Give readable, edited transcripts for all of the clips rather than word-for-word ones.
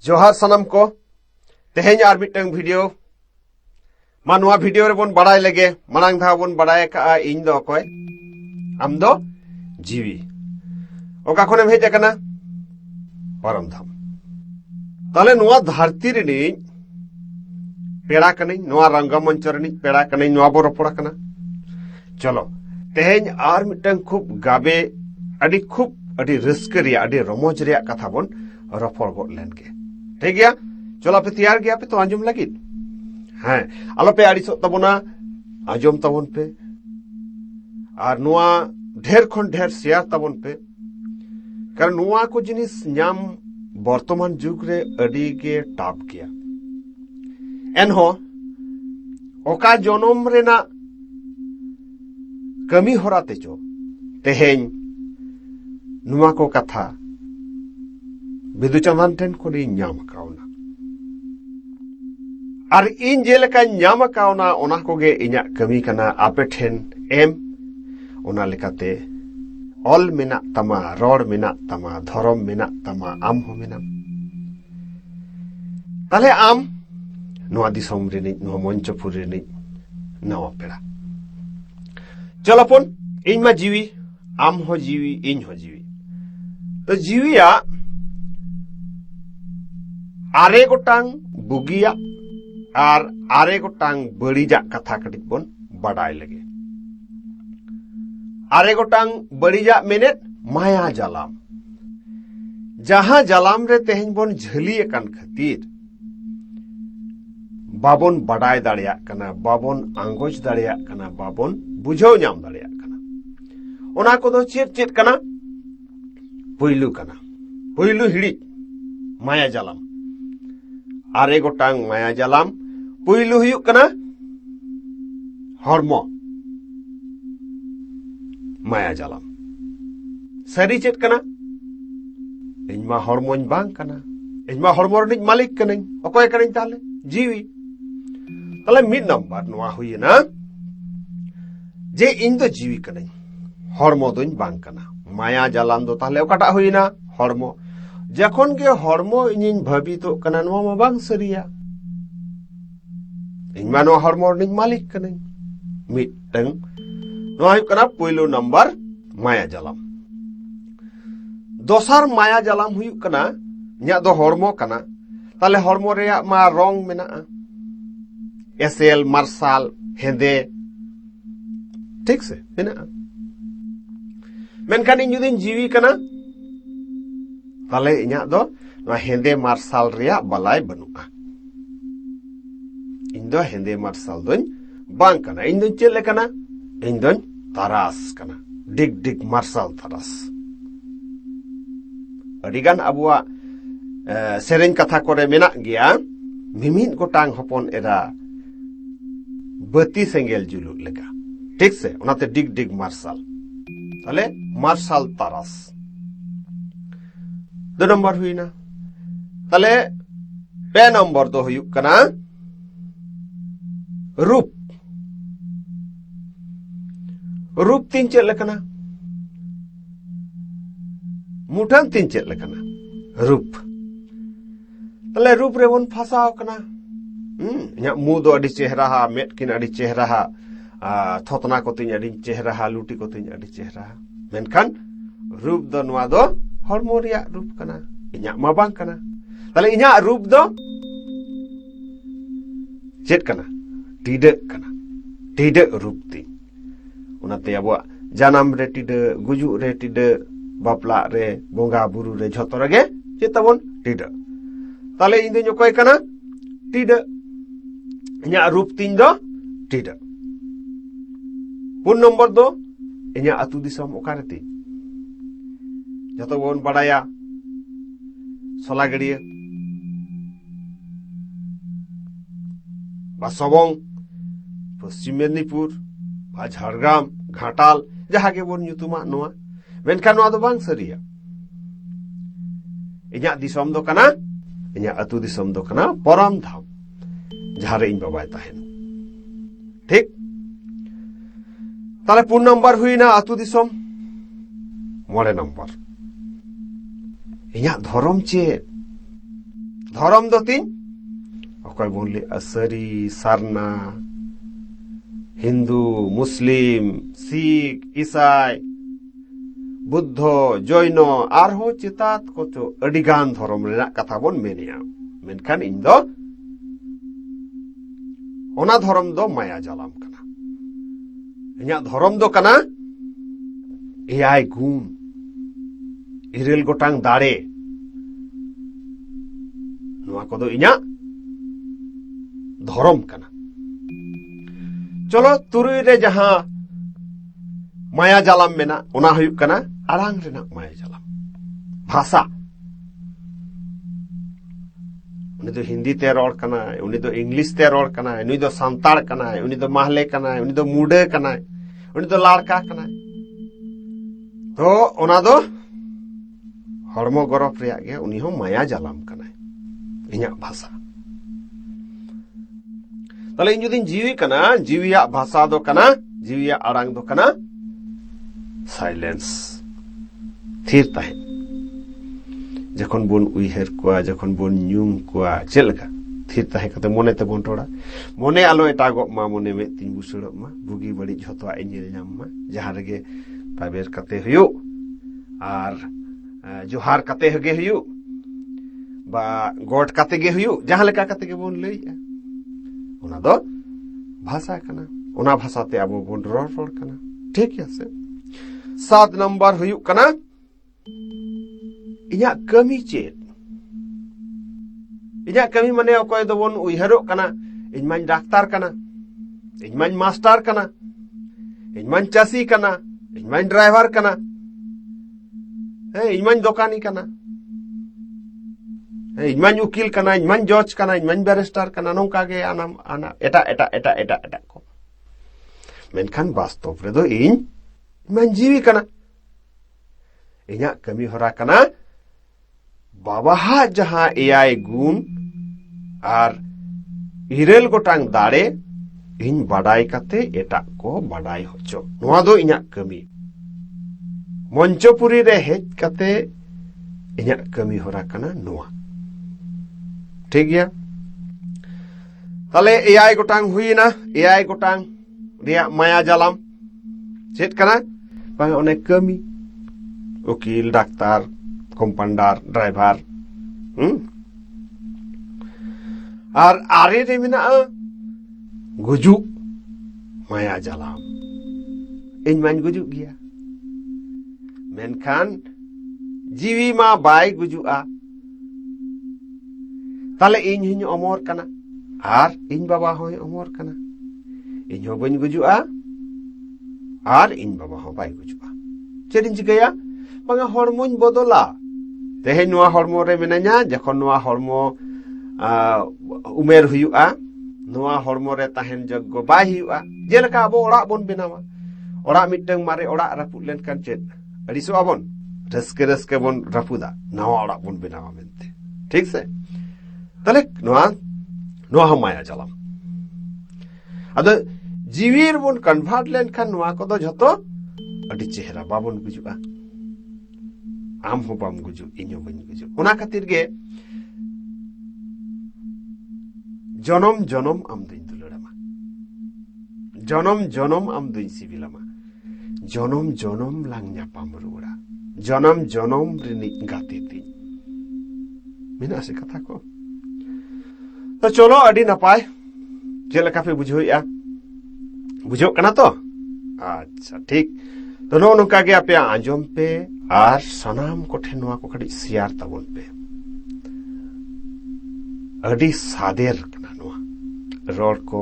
जोहार सनम को तेहें are मिटंग video मा नुआ वीडियो रे बोन बड़ाई लगे मांग धा बोन बड़ाई का इन दो कोय आम दो जीवी ओका खने हेज अकना परम धाम ताले नुआ धरती रे पेड़ा कने नुआ रंगमंच रे पेड़ा कने नुआ बो रपड़ा कना चलो तेहें आर मिटंग खूब गाबे अडी खूब अडी रस्क रिया अडी रमोज रिया कथा बोन रफड़ गोद लेन के ठीक गया चलो पे तैयार गया पे तो आंजुम लगी हाँ आलो पे आड़िसो तबोना आंजुम तबोन पे और नुआ ढेर खन ढेर शेयर तबोन पे कारण नुआ को जिनिस नाम वर्तमान जुग रे अडी के टाप किया एनहो ओका जनम रेना कमी होराते चो तेहें नुआ को कथा बिदु चंदन ठेन को नाम कावना और इन जेलेका नाम कावना ओना कोगे इन्या कमी कना आपे ठेन एम ओना लेकाते ऑल मेना तमा रोड मेना तमा धर्म मेना तमा आम हो मेना ताले आम नुआ दिसोम रे नुआ मंचपुर रे नवा पेड़ा चलो पुन इन मा जीवी आम हो जीवी इन हो जीवी तो जीविया आरे गोटांग बुगिया और आरे गोटांग बड़ीजा कथा कटिक बोन बड़ाई लगे आरे गोटांग बड़ीजा मेनेट माया जालाम जहां जालाम रे तेहें बोन झली अकन खातिर बाबोन बड़ाई दाड़िया कना बाबोन आंगोज दाड़िया कना बाबोन बुझाव नाम दाड़िया कना ओना को दो चेत कना पुइलू हिड़ी माया जालाम आरे गोटांग माया जालाम पुइलू हुयुक कना हर्मो माया जालाम सरी चेत कना इनमा हर्मोन बांग कना इनमा हर्मो रनिज मालिक कना अकोय कना ताले जीवी ताले मिड नंबर नुआ हुई ना जे इन दो जीवी कना हर्मो दोन बांग कना माया जालाम दो ताले ओकाटा हुई ना हर्मो जखन के हर्मो इन भाभी तो कना नुआ मा बांग सरिया इन मा नुआ हर्मो रनिज मालिक कना मिटंग नुआ हुई कना पहिलो नंबर माया जालाम दोसर माया जालाम हुई कना न्या दो हर्मो कना ताले हर्मो रेया मा रंग मेना एसेल मार्शल हेंदे ठीक से मेना मेनखान इन जुदिन जीवी कना ताले इन्या दो ना हेंदे मार्शल रेया बलाय बनुआ इन दो हेंदे मार्शल दोन बांग कना इन दोन चेले कना इन दोन तारास कना डिग डिग मार्शल तारास अडिगान अबुआ सेरेन कथा कोरे मेना गया मिमिन गोटांग हपन एरा बत्ती सेंगेल जुलुक लेका ठीक से ओनाते डिग डिग मार्शल ताले मार्शल तारास दो नंबर हुई ना ताले पे नंबर दो हुई कना रूप रूप तीन चेल लेकना मुठन तीन चेल लेकना रूप ताले रूप रे बोन फसाव कना इन्या मु दो अडी चेहरा हा मेट किन अडी चेहरा हा थोतना को तीन अडी चेहरा हा लुटी को तीन अडी चेहरा हा मेनखान रूप दो नुआ दो हर्मो रिया रूप कना इन्या मा बांग कना ताले इन्या रूप दो चेत कना टिड रूप ती उनाते अबो जानम रे टिड गुजु रे टिड बापला रे बोंगा बुरु रे झतो रगे चेताबोन टिड ताले इन दो कोय कना टिड इन्या रूप तीन दो टिड पुन नंबर दो इन्या अतु दिसम ओकारेती जतो बोन बड़ाया सोलागड़िया बा सबंग पश्चिम मेदिनीपुर बा झारग्राम घाटाल जहां के बोन nyutuma नोआ मेनखान नोआ दो बांग सरिया इन्या दिसम दो कना इन्या अतु दिसम दो कना परम धाम जहां रे इन बाबाय ताहेन ठीक ताले पुन नंबर हुई ना अतु दिसम मोड़े नंबर इन्या धर्म चे धर्म दो तीन अकोय बोन ले असरी सारना हिंदू मुस्लिम सिख ईसाई बुद्ध जैन आरहो चितात कोचो अडिगान धर्म रेना कथा बोन मेनिया मेनखान इन दो ओना धर्म दो माया जालाम कना इन्या धर्म दो कना एआई गुण इरेल गोटांग दाड़े नोआ कोदो इन्या धर्म कना चलो तुरुई रे जहां माया जालाम मेना ओना हुयुग कना आड़ांग रेना माया जालाम भाषा उनी दो हिंदी ते रोड़ कना उनी दो इंग्लिश ते रोड़ कना उनी दो सांताड़ कना उनी दो माहले कना उनी दो मुडे कना उनी दो लाड़का कना तो ओना दो हड़मो गरफ रेया गे उनी हो माया जालाम कना इन्या भाषा तले इन जुदिन जीवी कना जीविया भाषा दो कना जीविया आड़ांग दो कना साइलेंस थीर ताहेन जखन बोन उइहेर कुआ जखन बोन न्यूम कुआ चेलका थीर ताहे कते मोने ते बोन टोड़ा मोने आलो एटागो मा मोने में तीन बुसुड़ो मा बुगी बड़ी झोतो आ एंजेल नाम मा जहां रेगे पाबेर कते हुयो आर जोहार कते हगे हुयो बा गोट कते गे हुयो जहां लेका कते गे बोन लइया ओना दो भाषा कना ओना भाषा ते आबो बोन रोड़ कना ठीक है से 7 नंबर हुयो कना इन्या कमी चेत इन्या कमी माने अकोय दो बोन उइहरो कना इनमान डाक्तार कना इनमान मास्टर कना इनमान चासी कना इनमान ड्राइवर कना इनमान दुकानी कना इनमान उकिल कना इनमान जज कना इनमान बैरिस्टर कना नोंका गे आना आना एटा को मेनखान वास्तव रे दो इनमान जीवी कना इन्या कमी होरा कना बाबा जहां एआई गुण आर इरेल गोटांग दाड़े इन बाडाय कते एटा को बाडाय होचो नोआ दो इन्या कमी मंचपुरी रे हेज कते इन्या कमी होरा कना नोआ ठीक गया तले एआई गोटांग हुईना एआई गोटांग रिया माया जालाम चेत कना बांग ओने कमी उकिल डाक्तार कम्पाउंडर ड्राइवर और आरे रे मेना गुजु माया जालाम इन मान गुजु गया मेनखान जीवी मा बाय गुजुआ ताले इन हिन अमर कना आर इन बाबा होय अमर कना इन हो बन गुजुआ आर इन बाबा हो बाय गुजुआ चेदिन चिकया बांगा हरमोन बदला तेहेन नोआ हरमो रे मेनाया जखन नोआ हरमो उमेर हुयुआ नोआ हरमो रे ताहेन जग्गो बाय हुयुआ जेलका आबो ओड़ा बोन बेनावा ओड़ा मिटंग मारे ओड़ा रापुद लेनखान चेद अडिसो आबोन रस्के बोन रापुदा नवा ओड़ा बोन बेनावा मेनते ठीक से तले नोआ हम माया जालाम अदो जीवीर बोन कन्वर्ट लेनखान नोआ कोदो झतो अडि चेहरा बाबोन गुजुआ आम हो बाम गुजु इन्यो बन गुजु ओना खातिर गे जनम जनम आम दुइन दुलड़ामा जनम आम दुइन सिबिलामा जनम लांग ᱧᱟᱯᱟᱢ रुड़ा जनम रिनि गाते तीन मेना से कथा को तो चलो अडी नपाय जेलका पे बुझोइया बुझो कना तो अच्छा ठीक तो नो नोका गे आपे आंजम पे आर सनाम कोठे नोआ को खड़ी शेयर तबन पे अडी सादेर कना नोआ रोड को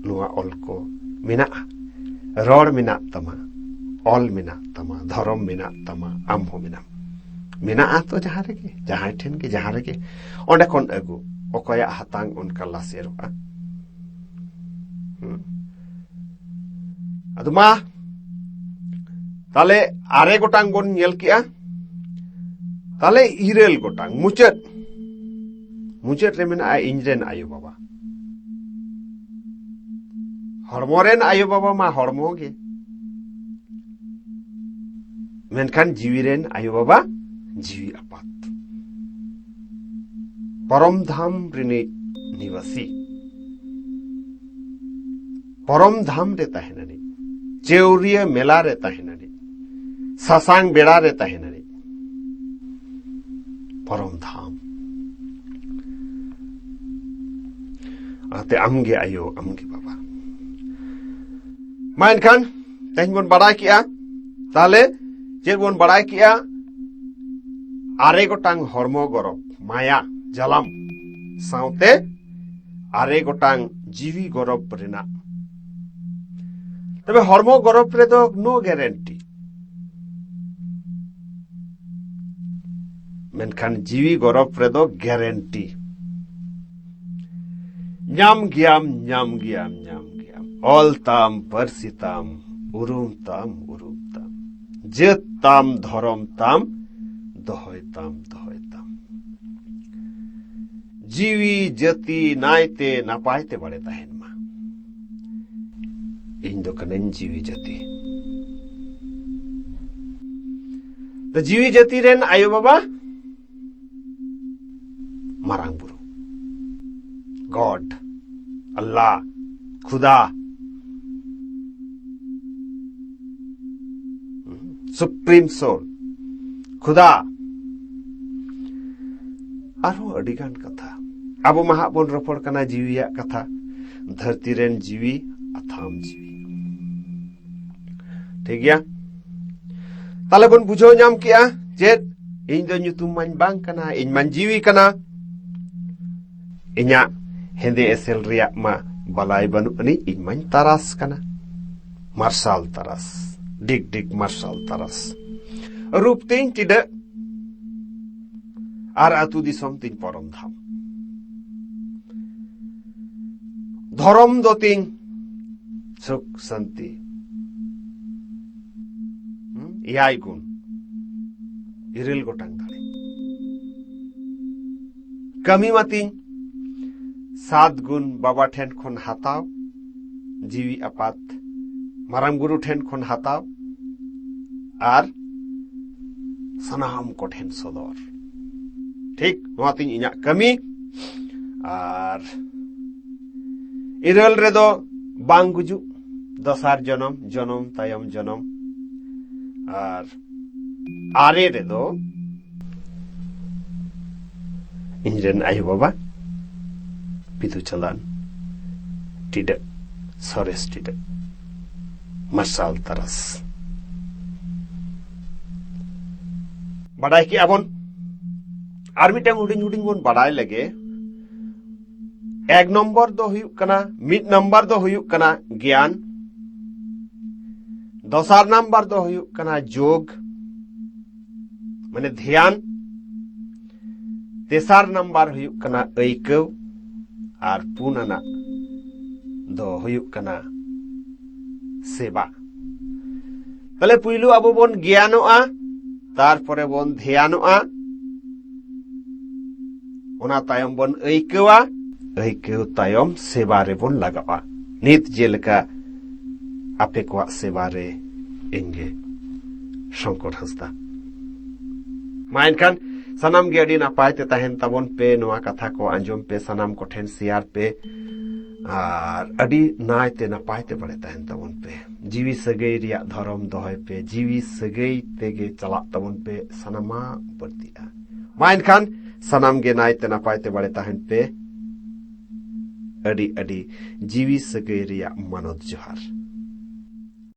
नोआ ऑल को मिना रोड मिना तमा ऑल मिना तमा धर्म मिना तमा आम हो मिना तो जहां ठेन के जहां रे ओंडे कोन अगु ओकया हातांग उनका लासेरोआ अदमा ताले आरे गोटांग बोन नेल किया ताले इरेल गोटांग मुचेत रे मेना इंजरेन आयो बाबा हरमोरेन आयो बाबा मा हरमो गे मेनखान जीवीरेन आयो बाबा जीवी आपात परम धाम रिनी निवासी परम धाम रे तहेननी चेउरिया मेला रे तहेननी सासांग बेड़ा रे तहेननी परम धाम आते आमगे आयो आमगे बाबा माइनखान तेहन बन बड़ाय किया ताले चेद बन बड़ाय किया आरे गोटांग हरमो गरब माया जालाम साउते आरे गोटांग जीवी गरब रेना तबे हरमो गरब रे दो नो गारंटी मेनखान जीवी गरब रे दो गारंटी ᱧᱟᱢ ᱜᱮᱭᱟᱢ ᱚᱞ ᱛᱟᱢ ᱯᱟᱹᱨᱥᱤ ᱛᱟᱢ ᱩᱨᱩᱢ ᱛᱟᱢ ᱡᱟᱹᱛ ᱛᱟᱢ ᱫᱷᱚᱨᱚᱢ ᱛᱟᱢ ᱫᱚᱦᱚᱭ ᱛᱟᱢ ᱡᱤᱣᱤ ᱡᱟᱹᱛᱤ ᱱᱟᱭᱛᱮ ᱱᱟᱯᱟᱭᱛᱮ ᱵᱟᱲᱮ ᱛᱟᱦᱮᱱ ᱢᱟ ᱤᱧ ᱫᱚ ᱠᱟᱹᱱᱟᱹᱧ ᱡᱤᱣᱤ ᱡᱟᱹᱛᱤ ᱛᱚ ᱡᱤᱣᱤ ᱡᱟᱹᱛᱤ ᱨᱮᱱ ᱟᱭᱳ ᱵᱟᱵᱟ ᱢᱟᱨᱟᱝ ᱵᱩᱨᱩ गॉड अल्लाह खुदा सुप्रीम सोल खुदा आरो अडिगान कथा अब महा बन रपड़ कना जीविया कथा धरती रेन जीवी अथाम जीवी ठीक गया ताले बन बुझो नाम किया जे इन दो nyutum man bang kana इन man जीवी कना इन्या हेंदे एसेल रिया मा बलाय बनु अनि इन मन तारास कना मार्शल तारास डिग डिग मार्शल तारास रूप तीन तिदे आर आतु दिसम तीन परम धाम धर्म दो तीन सुख शांति याय गुण इरिल गोटांग दाड़े कमी मातीन 7 गुण बाबा ठेन खन हाताव जीवी आपात माराम गुरु ठेन खन हाताव आर सनाम को ठेन सदर ठीक नोतिन इना कमी आर इरल रे दो बांग गुजु दसार जन्म तायम जन्म आर आरे रे दो इंजन आयु बाबा पितु चलान टिड सरेस टिड मसाल तरस बड़ाई की अबन आर मिटन हुडिंग हुडिंग बन बड़ाई लगे 1 नंबर दो हुयुक कना मिड नंबर दो हुयुक कना ज्ञान दोसार नंबर दो हुयुक कना जोग माने ध्यान तेसार नंबर हुयुक कना ऐकव आर पुनाना दो हुयुक कना सेवा तले पुइलु आबो बन ज्ञानोआ तारपरे बन ध्यानोआ ओना तायम बन ऐकवा ऐकव तायम सेवा रे बन लगावा नित जेलका आपे को सेवा रे इंगे शंकर हस्ता माइनखान सनाम गे अडी नापाय ते ताहेन ताबन पे नोआ कथा को अंजम पे सनाम को ठेन शेयर पे आर अडी नाय ते नापाय ते बड़े ताहेन ताबन पे जीवी सगई रिया धर्म दोहय पे जीवी सगई तेगे चला ताबन पे सनामा बर्तिया माइनखान सनाम गे नाय ते नापाय ते बड़े ताहेन पे अडी जीवी सगई रिया मनोद जोहार।